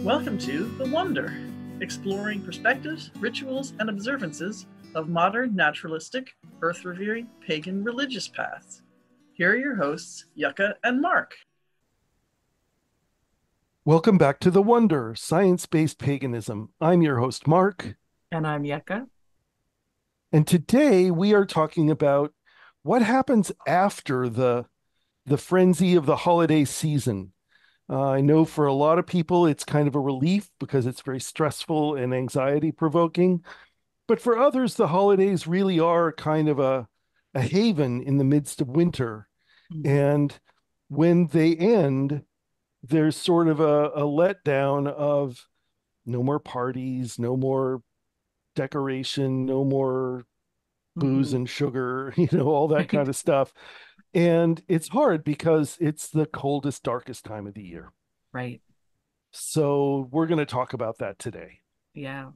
Welcome to The Wonder, exploring perspectives, rituals, and observances of modern naturalistic, earth-revering, pagan religious paths. Here are your hosts, Yucca and Mark. Welcome back to The Wonder, Science-Based Paganism. I'm your host, Mark, And I'm Yucca. and today we are talking about what happens after the frenzy of the holiday season. I know for a lot of people it's kind of a relief because it's very stressful and anxiety provoking, but for others, the holidays really are kind of a haven in the midst of winter. Mhm. And when they end, there's sort of a letdown of no more parties, no more decoration, no more booze Mhm. and sugar, all that kind Right. of stuff. And it's hard because it's the coldest, darkest time of the year. Right. So we're going to talk about that today. Yeah.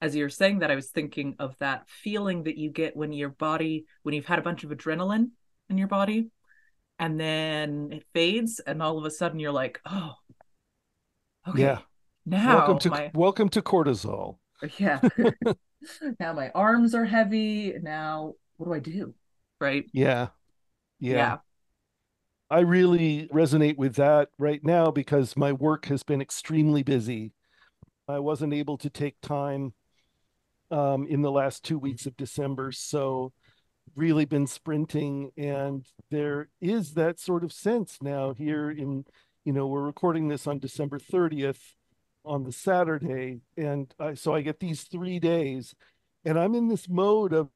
As you're saying that, I was thinking of that feeling that you get when when you've had a bunch of adrenaline in your body and then it fades, and all of a sudden you're like, oh, Yeah. okay, now my, Welcome to cortisol. yeah, now my arms are heavy. Now, what do I do? Right. Yeah. Yeah. Yeah. I really resonate with that right now because my work has been extremely busy. I wasn't able to take time in the last 2 weeks of December. So really been sprinting, and there is that sort of sense now here we're recording this on December 30th on the Saturday, and so I get these 3 days, and I'm in this mode of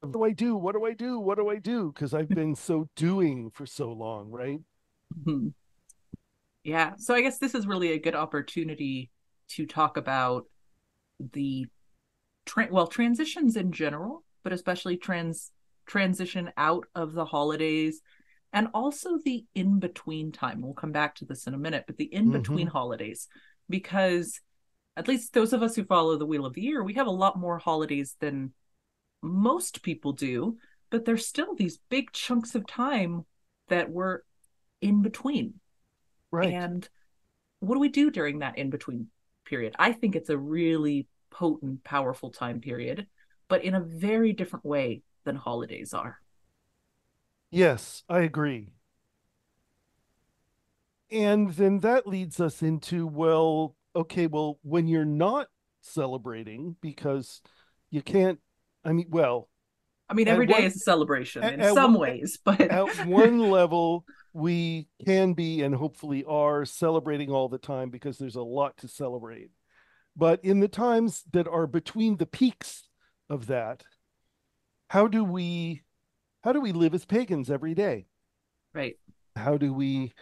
what do I do? What do I do? What do I do? Because I've been so doing for so long, right? Mhm. Yeah. So I guess this is really a good opportunity to talk about the transitions in general, but especially transition out of the holidays, and also the in between time. We'll come back to this in a minute, but the in between Mm-hmm. holidays, because at least those of us who follow the wheel of the year, we have a lot more holidays than most people do, but there's still these big chunks of time that we're in between. Right. And what do we do during that in between period? I think it's a really potent, powerful time period, but in a very different way than holidays are. Yes, I agree. And then that leads us into, well, okay, well, when you're not celebrating because you can't, I mean, well, I mean, at every day one is a celebration at, in at, some ways, but at one level we can be and hopefully are celebrating all the time because there's a lot to celebrate. But in the times that are between the peaks of that, how do we how do we live as pagans every day? right. How do we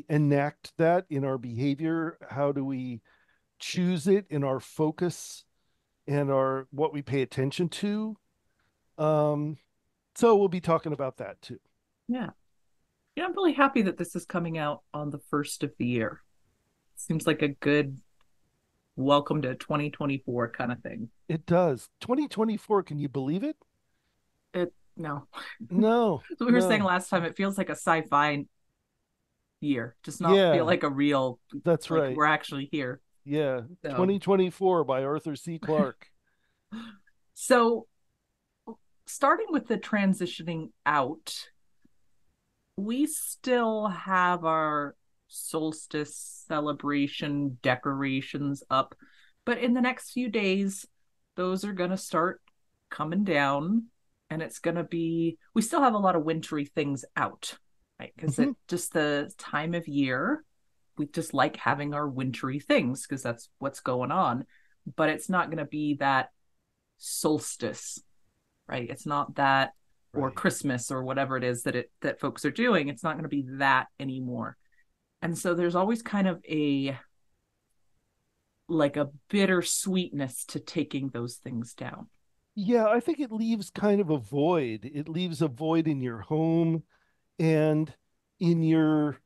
enact that in our behavior? How do we choose it in our focus and our what we pay attention to? Um, so we'll be talking about that too. Yeah. I'm really happy that this is coming out on the first of the year. Seems like a good welcome to 2024 kind of thing. It does. 2024, can you believe it? It no. No, So we were saying no. last time, it feels like a sci-fi year, does not feel Yeah, like a real, that's like right. we're actually here. Yeah, So 2024 by Arthur C. Clarke. so starting with the transitioning out, we still have our solstice celebration decorations up, but in the next few days, those are going to start coming down, and it's going to be, we still have a lot of wintry things out, right? Because Mhm. it just the time of year, we just like having our wintry things because that's what's going on, but it's not going to be that solstice, right? It's not that, or Right. Christmas or whatever it is that folks are doing. It's not going to be that anymore. And so there's always kind of a like a bitter sweetness to taking those things down. Yeah, I think it leaves kind of a void. It leaves a void in your home and in your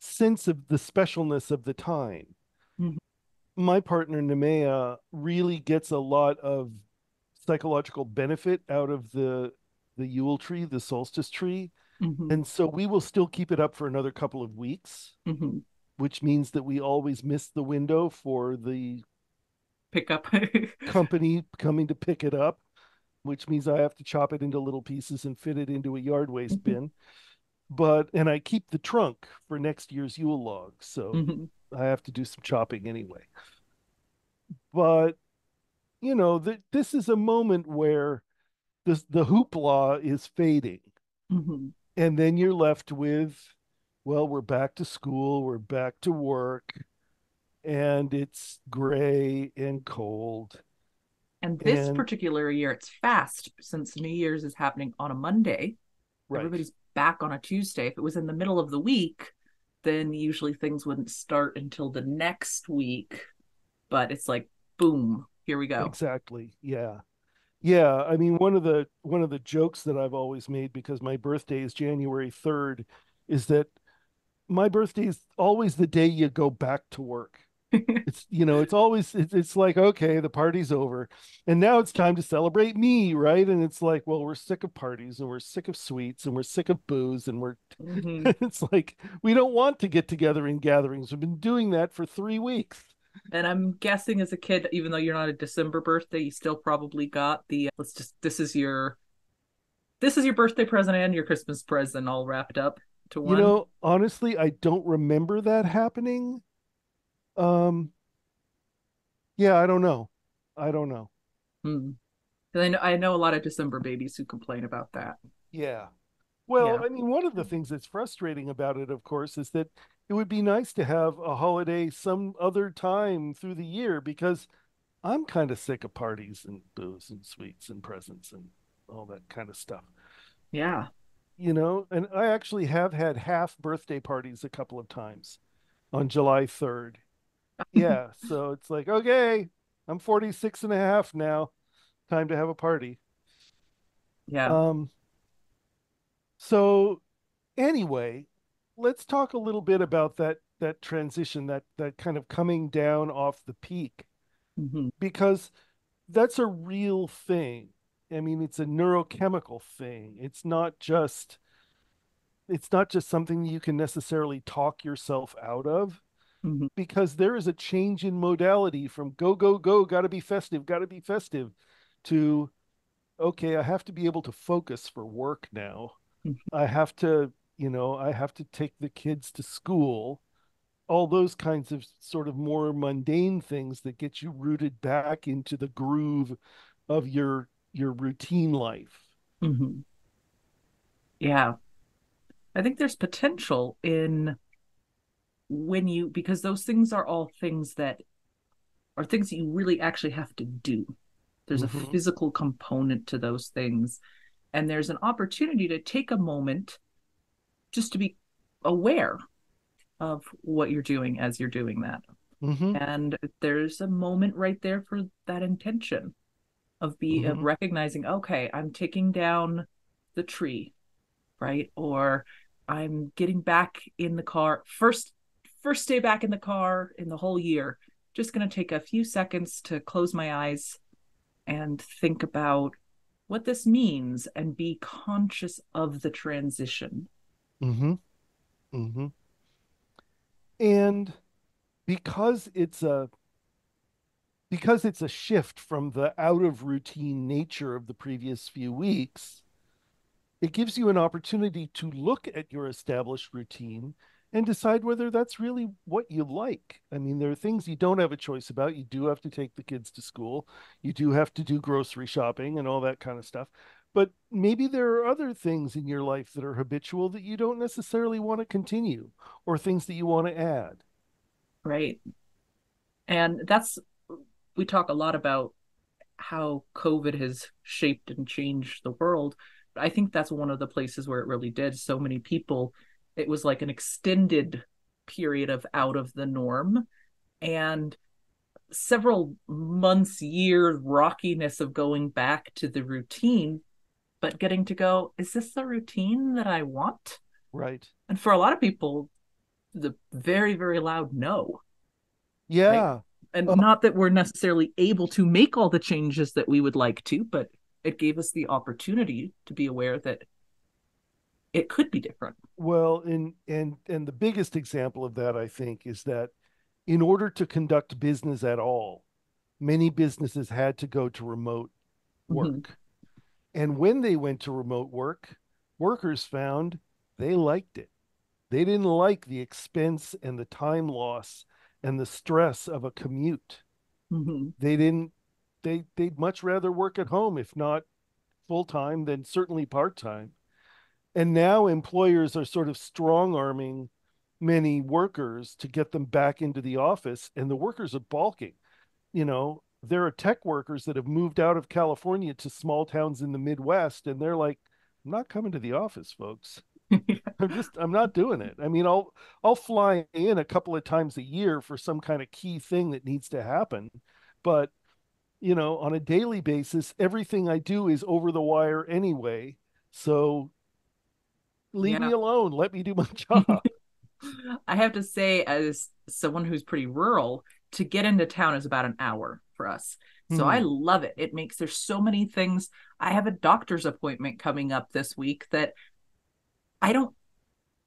sense of the specialness of the time. Mm-hmm. My partner Nemea really gets a lot of psychological benefit out of the Yule tree, the solstice tree, Mm-hmm. and so we will still keep it up for another couple of weeks. Mm-hmm. which means that we always miss the window for the Pick up. company coming to pick it up, which means I have to chop it into little pieces and fit it into a yard waste bin. And I keep the trunk for next year's Yule log, so I have to do some chopping anyway. But this is a moment where the hoopla is fading, and then you're left with, well, we're back to school, we're back to work, and it's gray and cold. And this particular year, it's fast since New Year's is happening on a Monday. Right. Everybody's back on a Tuesday. If it was in the middle of the week, then usually things wouldn't start until the next week. But it's like, boom, here we go. Exactly. Yeah. Yeah. I mean, one of the jokes that I've always made, because my birthday is January 3rd, is that my birthday is always the day you go back to work. It's always, it's like, okay, the party's over and now it's time to celebrate me, right? And it's like, well, we're sick of parties and we're sick of sweets and we're sick of booze and it's like, we don't want to get together in gatherings. We've been doing that for 3 weeks. And I'm guessing as a kid, even though you're not a December birthday, you still probably got the this is your birthday present and your Christmas present all wrapped up to one. Honestly, I don't remember that happening. Yeah, I don't know. I know a lot of December babies who complain about that. Yeah. Well, yeah. I mean, one of the things that's frustrating about it, of course, is that it would be nice to have a holiday some other time through the year, because I'm kind of sick of parties and booze and sweets and presents and all that kind of stuff. Yeah. And I actually have had half birthday parties a couple of times on July 3rd. Yeah. So it's like, okay, I'm 46 and a half now. Time to have a party. Yeah. So anyway, let's talk a little bit about that transition, that kind of coming down off the peak, because that's a real thing. I mean, it's a neurochemical thing. It's not just something you can necessarily talk yourself out of, because there is a change in modality from go, go, go, gotta be festive, to, okay, I have to be able to focus for work now. I have to take the kids to school, all those kinds of sort of more mundane things that get you rooted back into the groove of your routine life. Yeah. I think there's potential in because those things are all things that are things that you really actually have to do. There's a physical component to those things. And there's an opportunity to take a moment just to be aware of what you're doing as you're doing that. And there's a moment right there for that intention of recognizing, okay, I'm taking down the tree, right? Or I'm getting back in the car. First day back in the car in the whole year. Just going to take a few seconds to close my eyes and think about what this means and be conscious of the transition. And because it's a shift from the out of routine nature of the previous few weeks, it gives you an opportunity to look at your established routine and decide whether that's really what you like. I mean, there are things you don't have a choice about. You do have to take the kids to school. You do have to do grocery shopping and all that kind of stuff. But maybe there are other things in your life that are habitual that you don't necessarily want to continue, or things that you want to add. Right. And we talk a lot about how COVID has shaped and changed the world. I think that's one of the places where it really did. So many people, it was like an extended period of out of the norm, and several months, years rockiness of going back to the routine, but getting to go, is this the routine that I want? Right. And for a lot of people, the very, very loud no. Yeah. Right? And not that we're necessarily able to make all the changes that we would like to, but it gave us the opportunity to be aware that it could be different. Well, and the biggest example of that, I think, is that in order to conduct business at all, many businesses had to go to remote Hmm. work. And when they went to remote work, workers found they liked it. They didn't like the expense and the time loss and the stress of a commute. Hmm. They didn't they'd much rather work at home, if not full time, then certainly part time. And now employers are sort of strong arming many workers to get them back into the office, and the workers are balking. There are tech workers that have moved out of California to small towns in the Midwest, and they're like, I'm not coming to the office, folks. I'm not doing it. I mean, I'll fly in a couple of times a year for some kind of key thing that needs to happen, but on a daily basis, everything I do is over the wire anyway. So leave me Yeah. alone. Let me do my job. I have to say, as someone who's pretty rural, to get into town is about an hour for us. So I Hmm. love it. It makes there's so many things. I have a doctor's appointment coming up this week I don't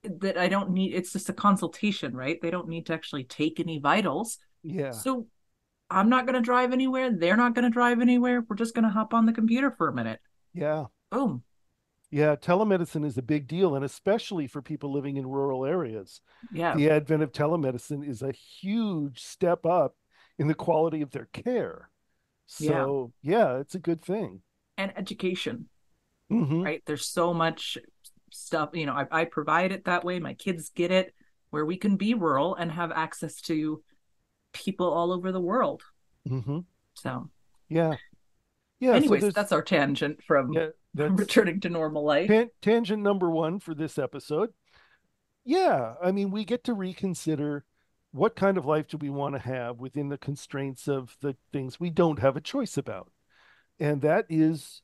that I don't need. It's just a consultation, right? They don't need to actually take any vitals. Yeah. So I'm not going to drive anywhere. They're not going to drive anywhere. We're just going to hop on the computer for a minute. Yeah. Boom. Yeah. Telemedicine is a big deal, and especially for people living in rural areas. Yeah. The advent of telemedicine is a huge step up in the quality of their care. Yeah. So, yeah, it's a good thing. And education, Hmm. right? There's so much stuff, I provide it that way. My kids get it where we can be rural and have access to people all over the world. Hmm. So, Yeah. Yeah. So anyways, there's, that's our tangent from yeah, that's returning to normal life. tangent number one for this episode. Yeah. I mean, we get to reconsider what kind of life do we want to have within the constraints of the things we don't have a choice about. And that is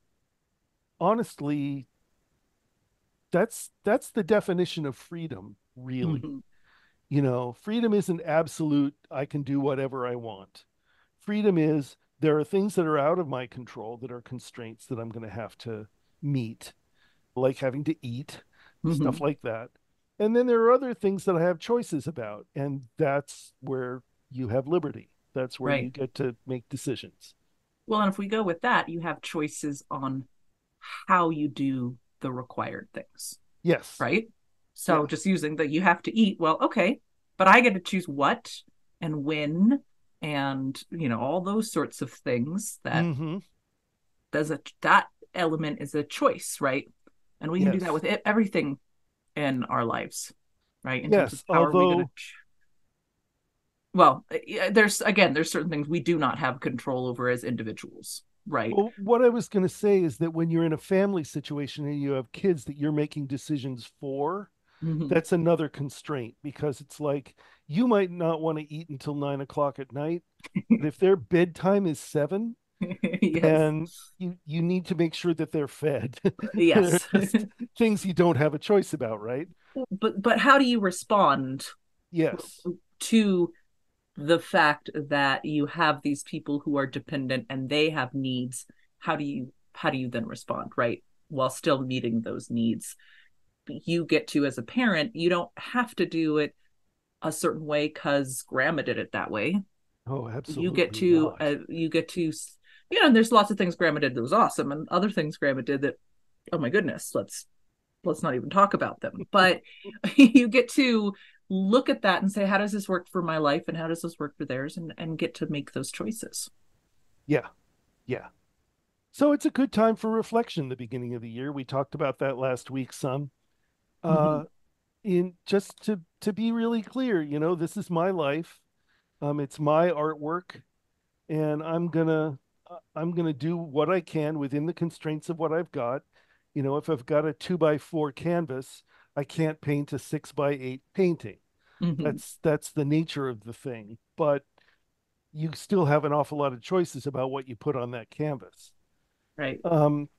honestly, that's the definition of freedom, really. Mm-hmm. Freedom isn't absolute, I can do whatever I want. Freedom is there are things that are out of my control that are constraints that I'm going to have to meet, like having to eat, Mm-hmm. stuff like that. And then there are other things that I have choices about. And that's where you have liberty. That's where you Right. get to make decisions. Well, and if we go with that, you have choices on how you do the required things, Yes. right? Yeah. So just using that you have to eat, well, okay, but I get to choose what and when and all those sorts of things Mm-hmm. that element is a choice, right? And we can do that Yes. with everything in our lives, right? In terms of Yes. how are we going to Although, well, there's certain things we do not have control over as individuals, right? well, what I was going to say is that when you're in a family situation and you have kids that you're making decisions for, Mm-hmm. that's another constraint because it's like you might not want to eat until 9 o'clock at night, but if their bedtime is 7, Yes. then you need to make sure that they're fed. They're Yes. just things you don't have a choice about, right? But how do you respond Yes. to the fact that you have these people who are dependent and they have needs? How do you then respond, right? While still meeting those needs. You get to, as a parent, you don't have to do it a certain way because grandma did it that way. Oh, You get absolutely to not. there's lots of things grandma did that was awesome and other things grandma did that, oh my goodness, let's not even talk about them. But you get to look at that and say, how does this work for my life and how does this work for theirs, and get to make those choices. Yeah. Yeah. So it's a good time for reflection the beginning of the year. We talked about that last week some. Mm-hmm. Uh in just to be really clear, this is my life. It's my artwork, and I'm gonna do what I can within the constraints of what I've got. If I've got a 2x4 canvas, I can't paint a 6x8 painting. Mm-hmm. That's the nature of the thing. But you still have an awful lot of choices about what you put on that canvas. Right. Um,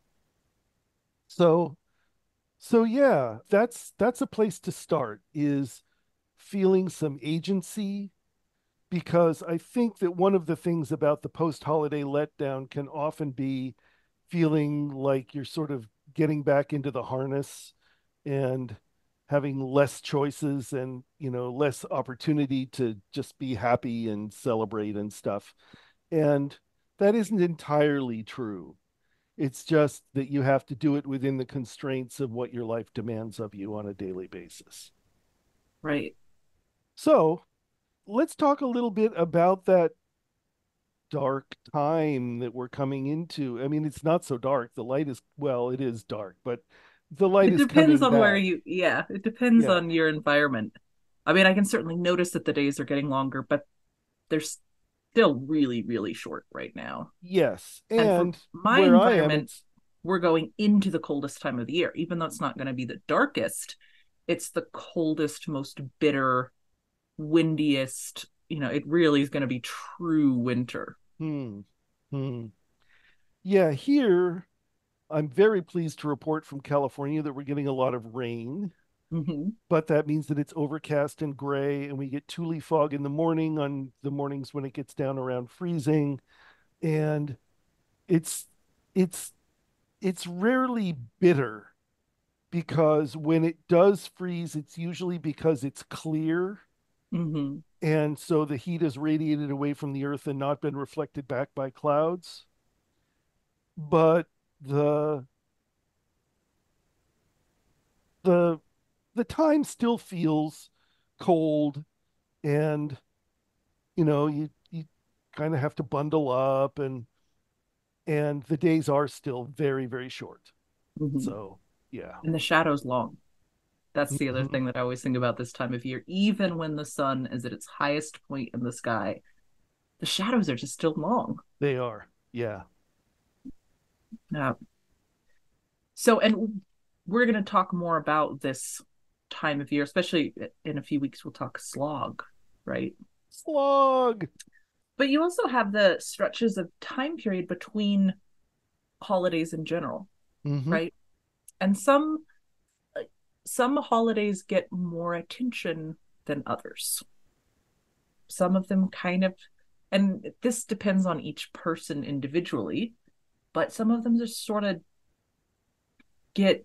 so so yeah, that's a place to start is feeling some agency, because I think that one of the things about the post-holiday letdown can often be feeling like you're sort of getting back into the harness and having less choices and, less opportunity to just be happy and celebrate and stuff. And that isn't entirely true. It's just that you have to do it within the constraints of what your life demands of you on a daily basis. Right. So let's talk a little bit about that dark time that we're coming into. I mean, it's not so dark. The light is, well, it is dark, but the light It is depends coming on where back. you, yeah, it depends Yeah. on your environment. I mean, I can certainly notice that the days are getting longer, but they're still really, really short right now. Yes. And for And my where I am, environment, it's, we're going into the coldest time of the year, even though it's not going to be the darkest. It's the coldest, most bitter, windiest. It really is going to be true winter. hmm, hmm. Yeah, here I'm very pleased to report from California that we're getting a lot of rain, Mm-hmm. but that means that it's overcast and gray, and we get tule fog in the morning on the mornings when it gets down around freezing. And it's it's it's rarely bitter because when it does freeze, it's usually because it's clear. Mm-hmm. And so the heat is radiated away from the earth and not been reflected back by clouds. But the the the time still feels cold, and you kind of have to bundle up, and the days are still very, very short. Mm-hmm. So yeah. And the shadow's long. That's the other Mhm. thing that I always think about this time of year. Even when the sun is at its highest point in the sky, the shadows are just still long. They are. Yeah. Yeah. So, and we're going to talk more about this time of year, especially in a few weeks. We'll talk slog, right? Slog. But you also have the stretches of time period between holidays in general, Hmm. right? And some holidays get more attention than others. Some of them kind of, and this depends on each person individually, but some of them just sort of get,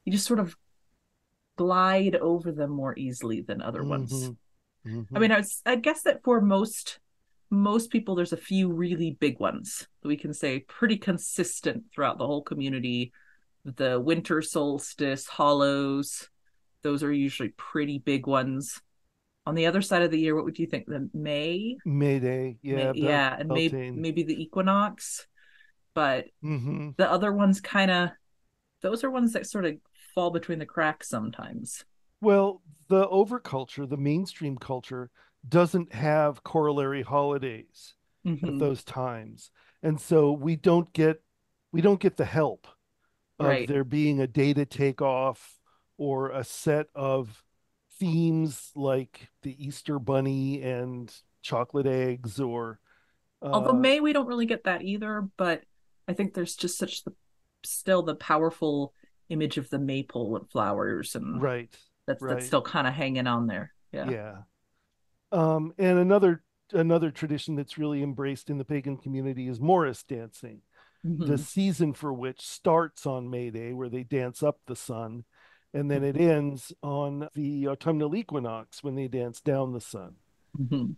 you just sort of glide over them more easily than other ones. Hmm. I Hmm. mean, I guess that for most people, there's a few really big ones that we can say pretty consistent throughout the whole community. The winter solstice, hollows, those are usually pretty big ones. On the other side of the year, what would you think? The Mayday. May, Yeah. yeah, and Beltane. maybe the equinox, but Hmm. the other ones kind of, those are ones that sort of fall between the cracks sometimes. Well, the overculture, the mainstream culture, doesn't have corollary holidays at Mm-hmm. those times. And so we don't get the help of Right. there being a day to take off or a set of themes like the Easter bunny and chocolate eggs or Although uh May, we don't really get that either, but I think there's just such the still the powerful image of the maypole and flowers, and right, that's right. still kind of hanging on there. Yeah. Yeah. And another tradition that's really embraced in the pagan community is Morris dancing, the Mm-hmm. season for which starts on May Day, where they dance up the sun, and then it Mm-hmm. ends on the autumnal equinox when they dance down the sun. Mm-hmm.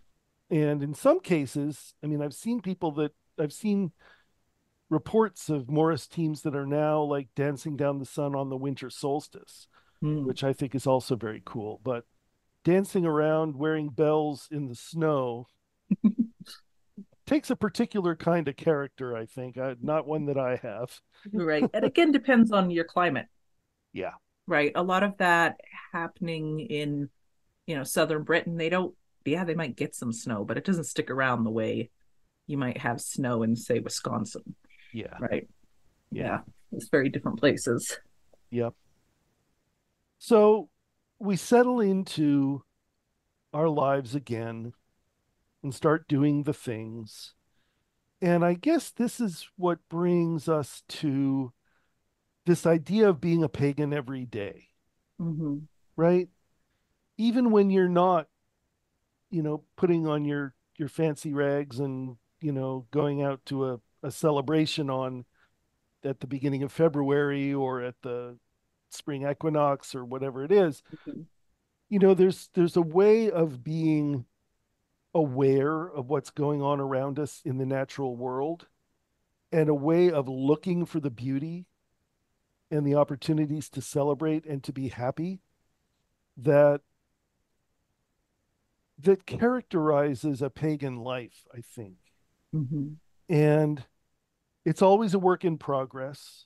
And in some cases, I mean, I've seen reports of Morris teams that are now like dancing down the sun on the winter solstice, Mm. which I think is also very cool. But dancing around wearing bells in the snow takes a particular kind of character, I think, not one that I have. Right. And again, depends on your climate, Yeah. right? A lot of that happening in, southern Britain, they don't, yeah, they might get some snow, but it doesn't stick around the way you might have snow in, say, Wisconsin, Yeah. right? Yeah. Yeah. It's very different places. Yep. So we settle into our lives again and start doing the things. And I guess this is what brings us to this idea of being a pagan every day, Mm-hmm. right? Even when you're not, putting on your fancy rags and, going out to a celebration on at the beginning of February or at the spring equinox or whatever it is. Mm-hmm. There's a way of being aware of what's going on around us in the natural world, and a way of looking for the beauty and the opportunities to celebrate and to be happy that characterizes a pagan life, I think. Mm-hmm. And it's always a work in progress,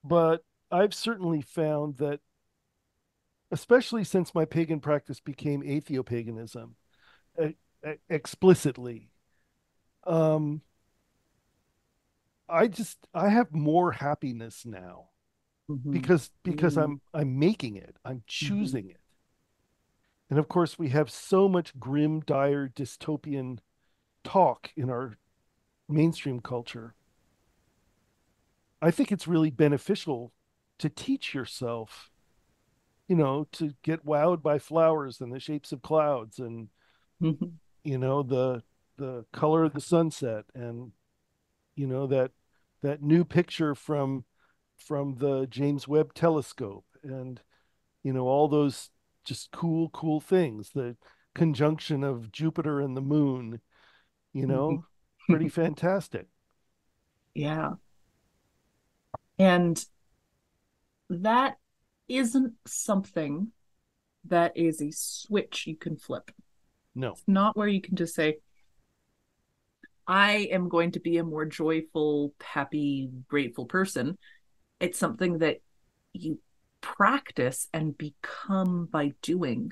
but I've certainly found that, especially since my pagan practice became atheopaganism, explicitly, um, I have more happiness now Mm-hmm. because I'm making it, I'm Mm-hmm. choosing it. And of course, we have so much grim, dire, dystopian talk in our mainstream culture. I think it's really beneficial to teach yourself, to get wowed by flowers and the shapes of clouds, and Mm-hmm. the color of the sunset, and that new picture from the James Webb telescope, and all those just cool things, the conjunction of Jupiter and the moon, you know, pretty Mm-hmm. fantastic. Yeah. And that isn't something that is a switch you can flip. No. It's not where you can just say, I am going to be a more joyful, happy, grateful person. It's something that you practice and become by doing.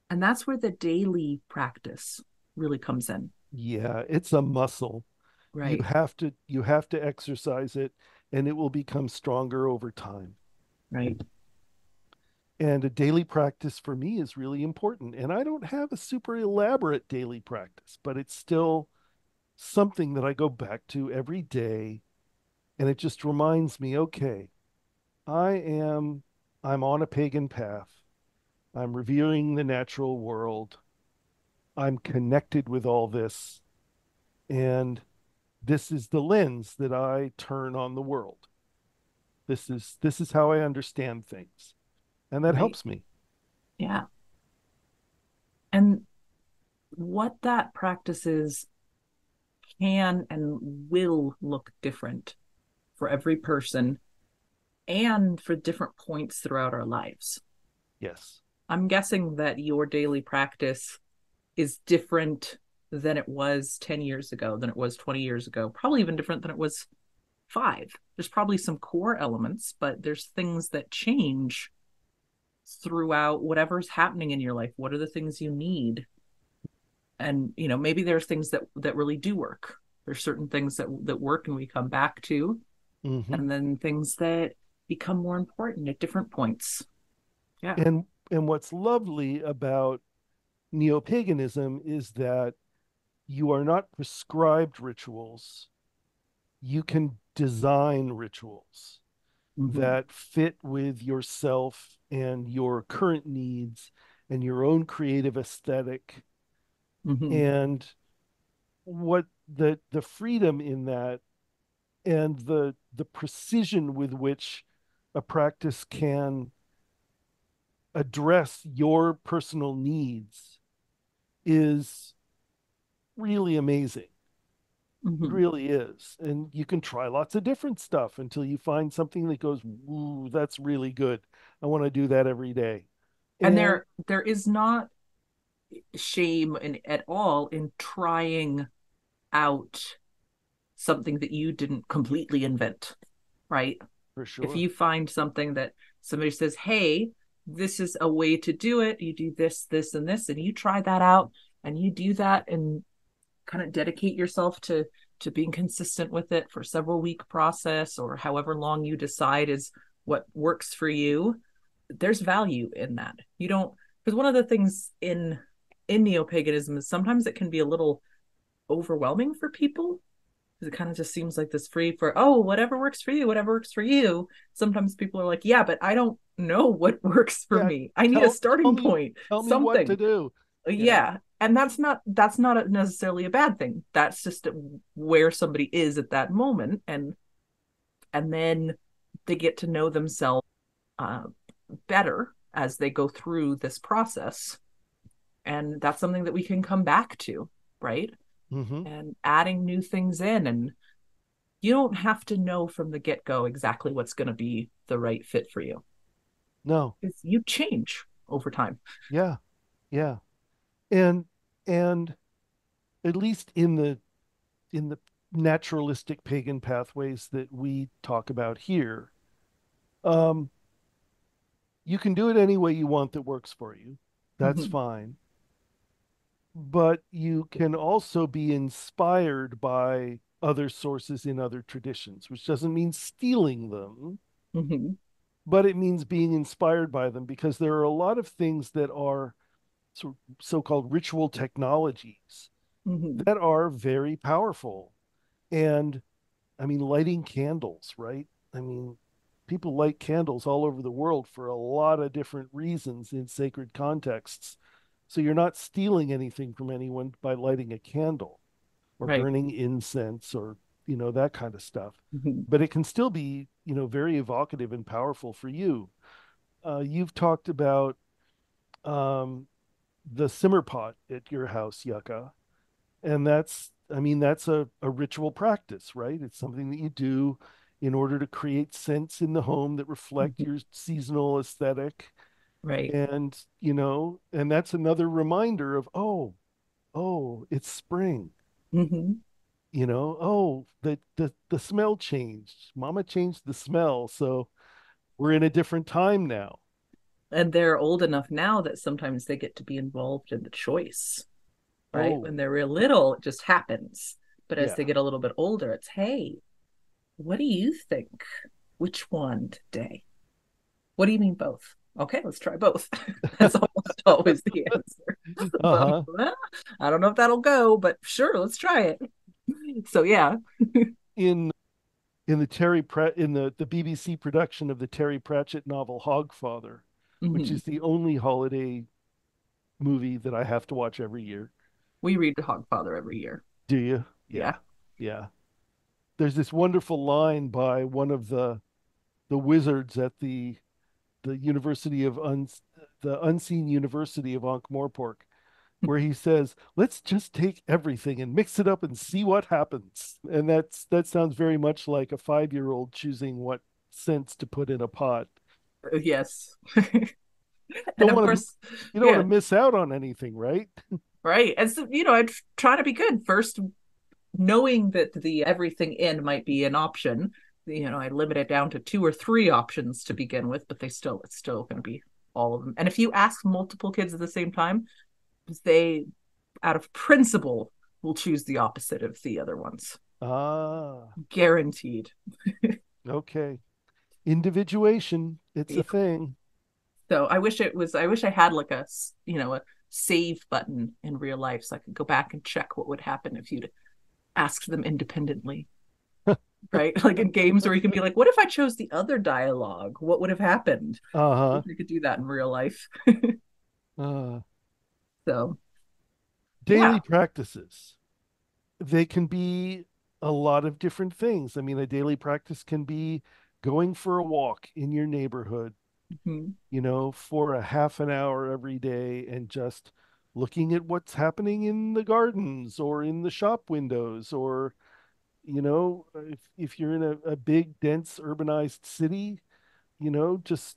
And that's where the daily practice really comes in. Yeah, it's a muscle. You Right. have to you have to exercise it, and it will become stronger over time. Right. And a daily practice for me is really important. And I don't have a super elaborate daily practice, but it's still something that I go back to every day. And it just reminds me, okay, I am I'm on a pagan path. I'm reviewing the natural world. I'm connected with all this. And this is the lens that I turn on the world. This is how I understand things. And that Right. helps me. Yeah. And what that practice is can and will look different for every person and for different points throughout our lives. Yes. I'm guessing that your daily practice is different than it was 10 years ago, than it was 20 years ago, probably even different than it was five. There's probably some core elements, but there's things that change throughout whatever's happening in your life. What are the things you need? And maybe there's things that really do work. There's certain things that work and we come back to, Hmm. and then things that become more important at different points. Yeah. And what's lovely about neo-paganism is that you are not prescribed rituals. You can design rituals Mm-hmm. that fit with yourself and your current needs and your own creative aesthetic. Mm-hmm. And what the freedom in that, and the precision with which a practice can address your personal needs is really amazing. It Mm-hmm. really is. And you can try lots of different stuff until you find something that goes, ooh, that's really good. I want to do that every day. And And there is not shame at all in trying out something that you didn't completely invent, right? for If sure. you find something that somebody says, hey, this is a way to do it, you do this, this, and this, and you try that out and you do that and kind of dedicate yourself to being consistent with it for several week process or however long you decide is what works for you, there's value in that. You don't, because one of the things in neo-paganism is sometimes it can be a little overwhelming for people because it kind of just seems like this free for, oh, whatever works for you, whatever works for you. Sometimes people are like, yeah, but I don't know what works for Yeah, me. I need a tell starting me point, tell me what to something. do. Yeah, Yeah. And that's not necessarily a bad thing. That's just where somebody is at that moment. And then they get to know themselves uh, better as they go through this process. And that's something that we can come back to, right? Mm-hmm. And adding new things in. And you don't have to know from the get-go exactly what's going to be the right fit for you. No. Because you change over time. Yeah. Yeah. And at least in the naturalistic pagan pathways that we talk about here, um, you can do it any way you want that works for you. That's Mm-hmm. fine. But you can also be inspired by other sources in other traditions, which doesn't mean stealing them, Mm-hmm. but it means being inspired by them, because there are a lot of things that are so-called ritual technologies Mm-hmm. that are very powerful. And I mean, lighting candles, right? I mean, people light candles all over the world for a lot of different reasons in sacred contexts. So you're not stealing anything from anyone by lighting a candle or Right. burning incense or, that kind of stuff. Mm-hmm. But it can still be, very evocative and powerful for you. You've talked about um, the simmer pot at your house, Yucca. And that's a ritual practice, right? It's something that you do in order to create scents in the home that reflect Mm-hmm. your seasonal aesthetic. Right. And that's another reminder of, it's spring. Mm-hmm. The smell changed. Mama changed the smell, so we're in a different time now. And they're old enough now that sometimes they get to be involved in the choice, right? Oh, When they're real little, it just happens. But as they yeah. get a little bit older, it's, hey, what do you think? Which one today? What do you mean both? Okay, let's try both. That's almost always the answer. But Uh-huh. well, I don't know if that'll go, but sure, let's try it. So yeah. In in the Terry Pratt in the BBC production of the Terry Pratchett novel Hogfather, which Mm-hmm. is the only holiday movie that I have to watch every year. We read the Hogfather every year. Do you? Yeah. Yeah. Yeah. There's this wonderful line by one of the wizards at the University of the Unseen University of Ankh-Morpork, where he says, "Let's just take everything and mix it up and see what happens." And that sounds very much like a 5-year-old choosing what scents to put in a pot. Yes. And Don't of want to course, You don't want yeah, to miss out on anything, right? right. And so, I try to be good first, knowing that the everything in might be an option. I limit it down to 2 or 3 options to begin with, but it's still going to be all of them. And if you ask multiple kids at the same time, they, out of principle, will choose the opposite of the other ones. Ah, Guaranteed. okay. Individuation, it's a Yeah. thing. So I wish I had like a save button in real life so I could go back and check what would happen if you'd asked them independently. Right? Like in games where you can be like, what if I chose the other dialogue? What would have happened? I Uh-huh. wish I could do that in real life. Uh, So yeah. Daily practices. They can be a lot of different things. I mean, a daily practice can be going for a walk in your neighborhood, Mhm. for a half an hour every day and just looking at what's happening in the gardens or in the shop windows, or, if you're in a big, dense, urbanized city, just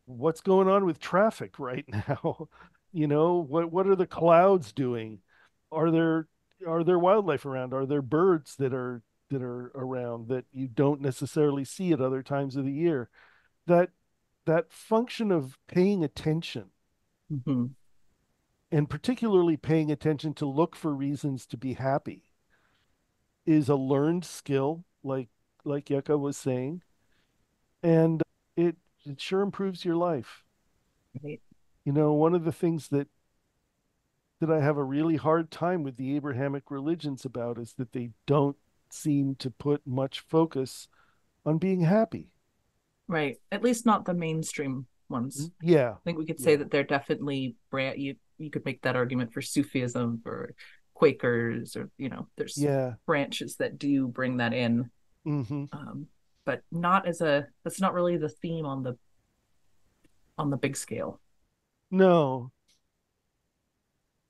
what's going on with traffic right now? What are the clouds doing? Are there are there wildlife around? Are there birds that are around that you don't necessarily see at other times of the year? That that function of paying attention, Mhm. and particularly paying attention to look for reasons to be happy, is a learned skill, like Yucca was saying, and it sure improves your life. Right. One of the things that I have a really hard time with the Abrahamic religions about is that they don't seem to put much focus on being happy. Right. At least not the mainstream ones. Yeah, I think we could say yeah, that they're definitely brand you could make that argument for Sufism or Quakers or there's yeah. branches that do bring that in. Hmm. Um, but that's not really the theme on the big scale. No.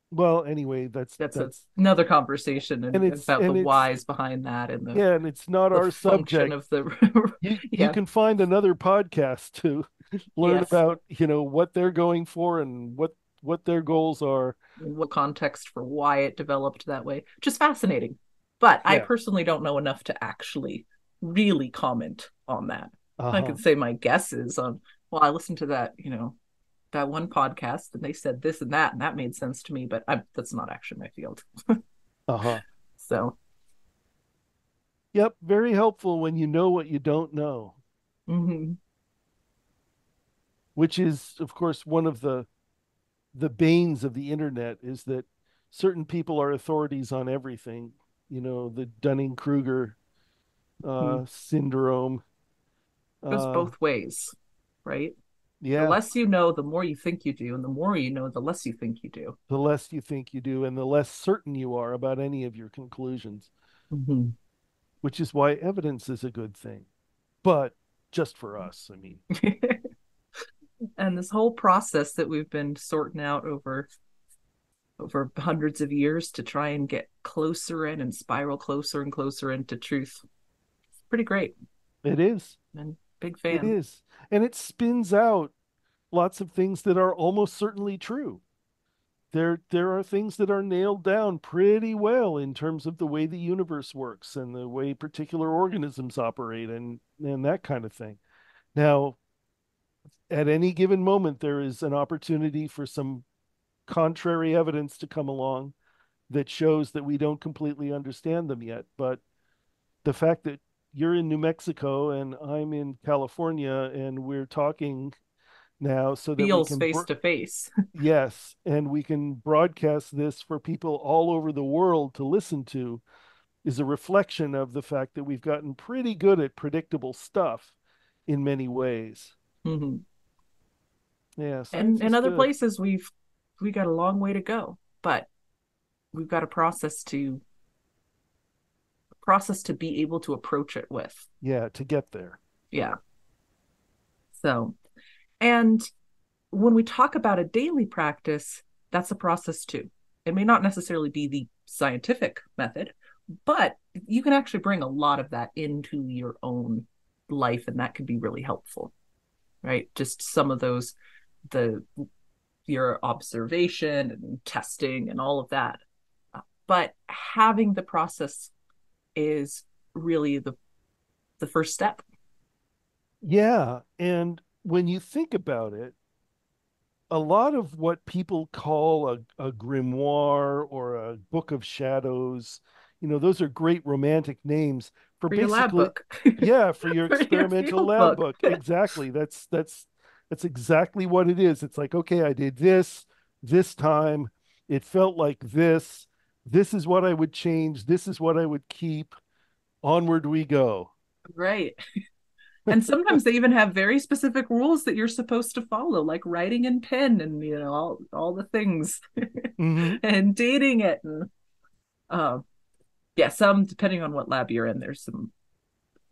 Well, anyway, That's that's another conversation and and it's about the and it's whys behind that and yeah, and it's not the our function subject. of the You yeah. can find another podcast to learn Yes. about, what they're going for and what their goals are. What context for why it developed that way, which is fascinating. But I Yeah. personally don't know enough to actually really comment on that. I Uh-huh. could say my guesses on, well, I listened to that, that one podcast and they said this and that made sense to me, but that's not actually my field. Uh-huh. So, Yep, very helpful when you know what you don't know, mhm. which is of course one of the banes of the internet is that certain people are authorities on everything. The Dunning-Kruger syndrome. It goes Uh, both ways, right? The yeah, less you know, the more you think you do, and the more you know, the less you think you do. the less you think you do, and the less certain you are about any of your conclusions, Mm-hmm. which is why evidence is a good thing. But just for us, I mean. And this whole process that we've been sorting out over hundreds of years to try and get closer in and spiral closer and closer into truth. It's pretty great. It is. And big It fan. is. And it spins out lots of things that are almost certainly true. There are things that are nailed down pretty well in terms of the way the universe works and the way particular organisms operate and that kind of thing. Now, at any given moment, there is an opportunity for some contrary evidence to come along that shows that we don't completely understand them yet. But the fact that you're in New Mexico and I'm in California and we're talking now so that we Feels can face to face. yes, and we can broadcast this for people all over the world to listen to is a reflection of the fact that we've gotten pretty good at predictable stuff in many ways. Mm-hmm. Yeah, And science in is other good. places we got a long way to go, but we've got a process to be able to approach it with. Yeah, to get there. Yeah. So, and when we talk about a daily practice, that's a process too. It may not necessarily be the scientific method, but you can actually bring a lot of that into your own life, and that can be really helpful, right? Just some of those, the your observation and testing and all of that. But having the process is really the first step. Yeah, and when you think about it, a lot of what people call a grimoire or a book of shadows, those are great romantic names for For your lab basically, book, yeah, for your for your experimental field lab book. book. Exactly. That's exactly what it is. It's like, okay, I did this time. It felt like this. This is what I would change. This is what I would keep. Onward we go. Right. And sometimes they even have very specific rules that you're supposed to follow, like writing in pen and all the things Hmm. and dating it. And yeah, some depending on what lab you're in, there's some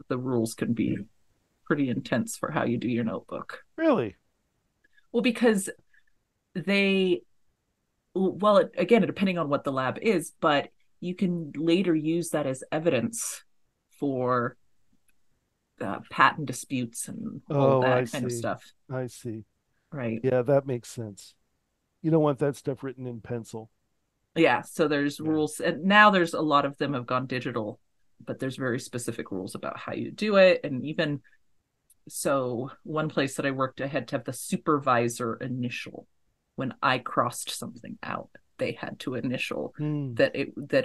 the rules can be pretty intense for how you do your notebook. Really? Well, because they again, depending on what the lab is, but you can later use that as evidence for patent disputes and all Oh, I that kind of see. stuff, I see. right? Yeah, that makes sense. You don't want that stuff written in pencil. Yeah, so there's Yeah. rules, and now there's a lot of them have gone digital, but there's very specific rules about how you do it. And even so, one place that I worked, I had to have the supervisor initial when I crossed something out. They had to initial Mm. that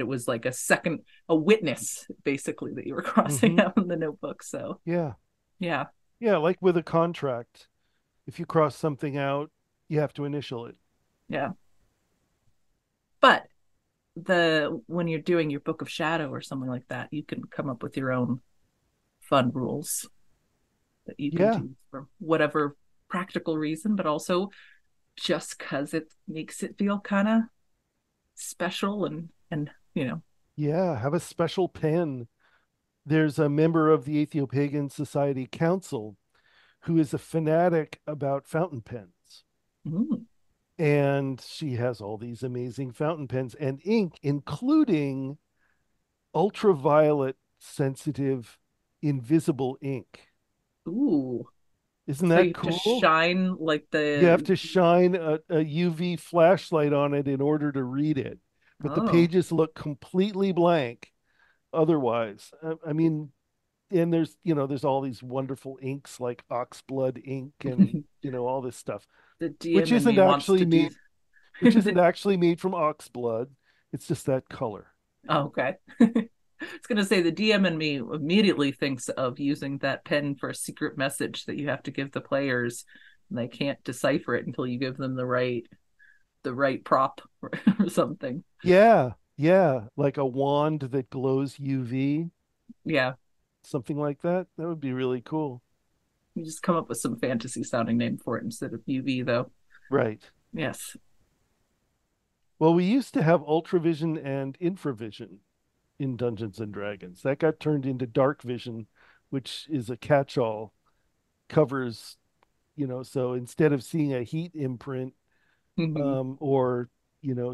it was like a witness basically that you were crossing Hmm. out in the notebook. So Yeah. yeah, Yeah, like with a contract. If you cross something out, you have to initial it. yeah. But the when you're doing your book of shadow or something like that, you can come up with your own fun rules that you can Yeah. do for whatever practical reason, but also just because it makes it feel kind of special and Yeah. Have a special pen there's a member of the Ethiopagan Society Council who is a fanatic about fountain pens. Mm. And she has all these amazing fountain pens and ink, including ultraviolet sensitive invisible ink. Ooh. Isn't So you that have to cool? shine like You have the to shine a UV flashlight on it in order to read it, but the oh. pages look completely blank otherwise. I mean, and there's all these wonderful inks like oxblood ink and all this stuff, The which DM in isn't me wants actually to do made which isn't actually made from oxblood. It's just that color. Oh, okay. I was going to say the DM in me immediately thinks of using that pen for a secret message that you have to give the players, and they can't decipher it until you give them the right prop or something. Yeah, yeah, like a wand that glows UV, Yeah, something like that. That would be really cool. you just come up with some fantasy sounding name for it instead of UV though. Right. Yes. Well, we used to have ultravision and infravision in Dungeons and Dragons. That got turned into dark vision, which is a catch-all, covers, so instead of seeing a heat imprint, Mhm. or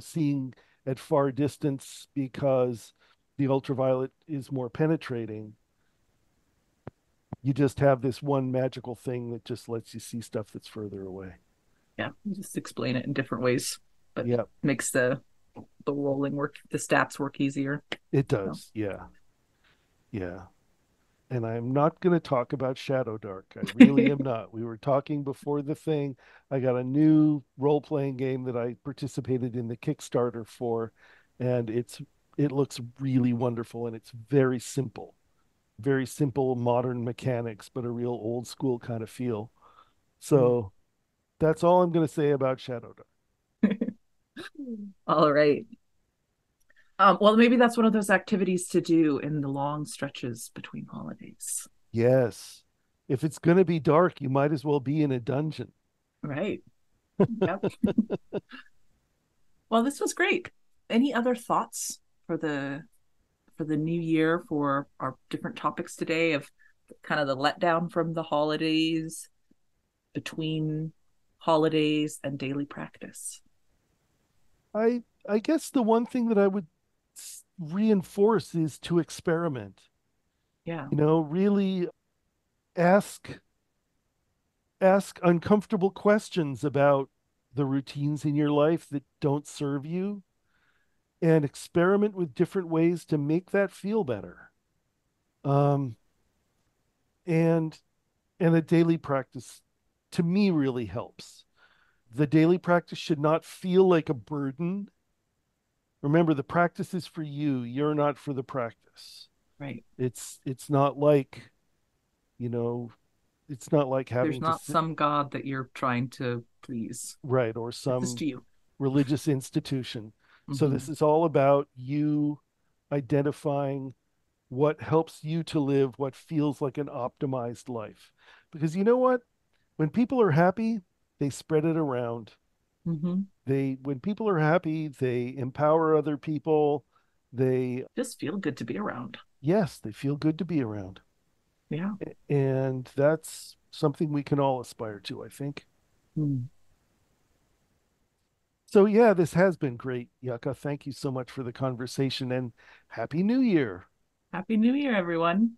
seeing at far distance because the ultraviolet is more penetrating, you just have this one magical thing that just lets you see stuff that's further away. Yeah, you just explain it in different ways, but Yeah, makes the rolling work, the stats work easier. it So. does. Yeah, yeah. And I'm not going to talk about Shadow Dark. I really am not. We were talking before the thing. I got a new role-playing game that I participated in the Kickstarter for, and it looks really wonderful, and it's very simple modern mechanics, but a real old school kind of feel. So that's all I'm going to say about Shadow Dark. All right. Well, maybe that's one of those activities to do in the long stretches between holidays. Yes. If it's going to be dark, you might as well be in a dungeon. Right. Yep. Well, this was great. Any other thoughts for the new year for our different topics today of kind of the letdown from the holidays, between holidays and daily practice? I guess the one thing that I would reinforce is to experiment. Yeah. Really ask uncomfortable questions about the routines in your life that don't serve you, and experiment with different ways to make that feel better. Um, and a daily practice to me really helps. The daily practice should not feel like a burden. Remember, the practice is for you. You're not for the practice. Right. It's not like, you know, it's not like There's having to not sit some God that you're trying to please. right, or It's just some you. religious institution. So Mm-hmm. this is all about you identifying what helps you to live what feels like an optimized life. Because you know what? When people are happy, they spread it around. Mm-hmm. When people are happy, they empower other people. They, Just feel good to be around. yes, they feel good to be around. Yeah. And that's something we can all aspire to, I think. Mm. So, yeah, this has been great, Yucca. Thank you so much for the conversation and Happy New Year. Happy New Year, everyone.